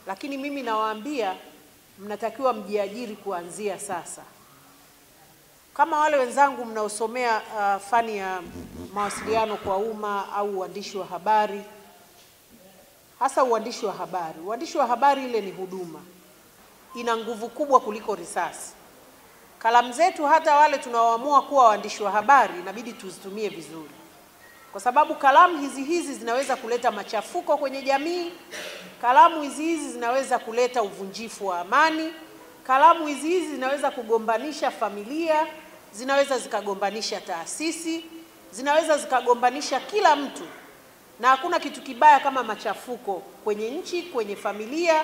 lakini mimi nawaambia mnatakiwa mjiajiri kuanzia sasa. Kama wale wenzangu mnaosomea fani ya mawasiliano kwa umma au uandishi wa habari, hasa uandishi wa habari. Uandishi wa habari ile ni huduma. Ina nguvu kubwa kuliko risasi. Kalamu zetu hata wale tunaoamua kuwa waandishi wa habari inabidi tuzitumie vizuri. Kwa sababu kalamu hizi zinaweza kuleta machafuko kwenye jamii. Kalamu hizi zinaweza kuleta uvunjifu wa amani. Kalamu hizi zinaweza kugombanisha familia, zinaweza zikagombanisha taasisi, zinaweza zikagombanisha kila mtu. Na hakuna kitu kibaya kama machafuko kwenye nchi, kwenye familia,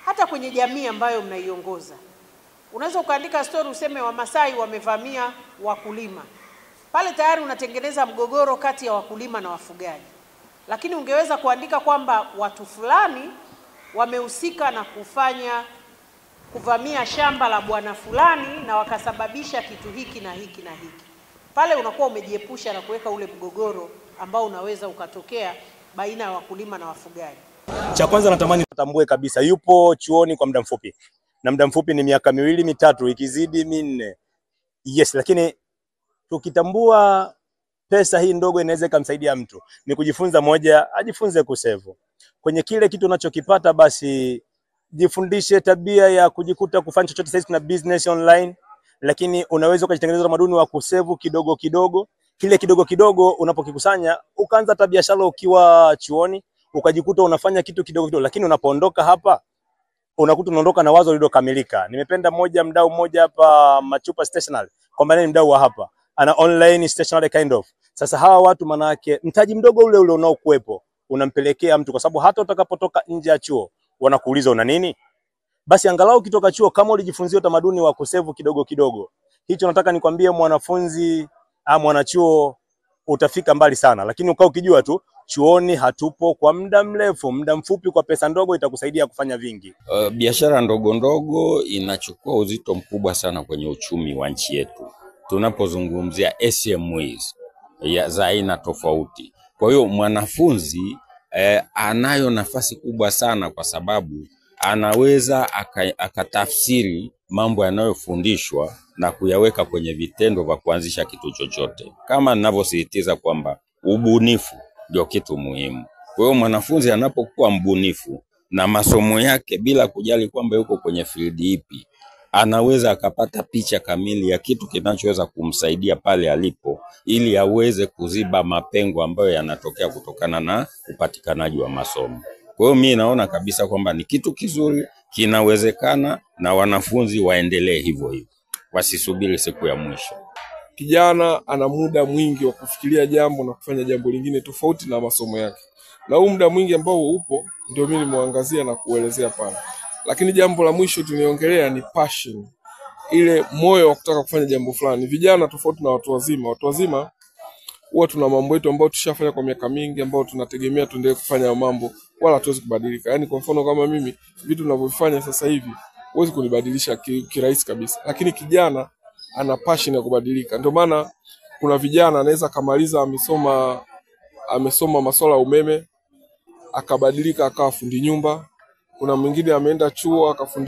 hata kwenye jamii ambayo mnaiongoza. Unaweza ukaandika story useme Wamasai wamevamia wakulima. Pale tayari unatengeneza mgogoro kati ya wakulima na wafugaji. Lakini ungeweza kuandika kwamba watu fulani wamehusika na kuvamia shamba la bwana fulani na wakasababisha kitu hiki na hiki na hiki. Pale unakuwa umejiepusha na kuweka ule mgogoro ambao unaweza ukatokea baina ya wakulima na wafugaji. Cha kwanza natamani tutambue kabisa yupo chuoni kwa muda mfupi. Na muda mfupi ni miaka 2, 3, ikizidi 4. Yes, lakini tukitambua pesa hii ndogo inaweza kumsaidia mtu. Ni kujifunza, moja, ajifunze kusave. Kwenye kile kitu unachokipata basi jifundishe tabia ya kujikuta kufanya chochote. Sasa tuna business online, lakini unaweza ukajitengeneza utamaduni wa kusave kidogo kidogo. Kile kidogo kidogo unapokikusanya ukaanza hata biashara ukiwa chuoni, ukajikuta unafanya kitu kidogo kidogo, lakini unapoondoka hapa unakuta unaondoka na wazo lililokamilika. Nimependa mdau mmoja hapa Machupa Stationery, kwamba ni mdau wa hapa, ana online stationery kind of. Sasa hawa watu manake mtaji mdogo ule unaokuepo unampelekea mtu, kwa sababu hata utakapotoka nje ya chuo wanakuuliza una nini. Basi angalau kitoka chuo kama ulijifunzia utamaduni wa kusevu kidogo kidogo, hicho nataka nikwambie mwanafunzi mwanachuo, utafika mbali sana. Lakini ukao ukijua tu chuoni hatupo kwa muda mrefu, muda mfupi kwa pesa ndogo itakusaidia kufanya vingi. Biashara ndogo ndogo inachukua uzito mkubwa sana kwenye uchumi wa nchi yetu. Tunapozungumzia SMEs za aina tofauti. Kwa hiyo mwanafunzi anayo nafasi kubwa sana, kwa sababu anaweza akatafsiri mambo yanayofundishwa na kuyaweka kwenye vitendo vya kuanzisha kitu chochote. Kama ninavyosisitiza kwamba ubunifu ndio kitu muhimu. Kwa hiyo mwanafunzi anapokuwa mbunifu na masomo yake, bila kujali kwamba yuko kwenye field ipi, anaweza akapata picha kamili ya kitu kinachoweza kumsaidia pale alipo, ili aweze kuziba mapengo ambayo yanatokea kutokana na upatikanaji wa masomo. Kwa hiyo mimi naona kabisa kwamba ni kitu kizuri, kinawezekana, na wanafunzi waendelee hivyo hivyo, wasisubiri siku ya mwisho. Kijana ana muda mwingi wa kufikiria jambo na kufanya jambo lingine tofauti na masomo yake. Na huu muda mwingi ambao upo ndio mimi nimeangazia na kuelezea pale. Lakini jambo la mwisho tuliongelea ni passion. Ile moyo wa kutaka kufanya jambo fulani. Vijana tofauti na watu wazima. Watu wazima huwa tuna mambo yetu ambayo tushafanya kwa miaka mingi, ambao tunategemea tuendelee kufanya mambo, wala hatuwezi kubadilika. Yaani kwa mfano kama mimi, vitu ninavyofanya sasa hivi huwezi kunibadilisha kirahisi kabisa. Lakini kijana ana passion ya kubadilika. Ndio maana kuna vijana anaweza kamaliza amesoma masuala ya umeme, akabadilika akawa fundi nyumba. Kuna mwingine ameenda chuo akafundisha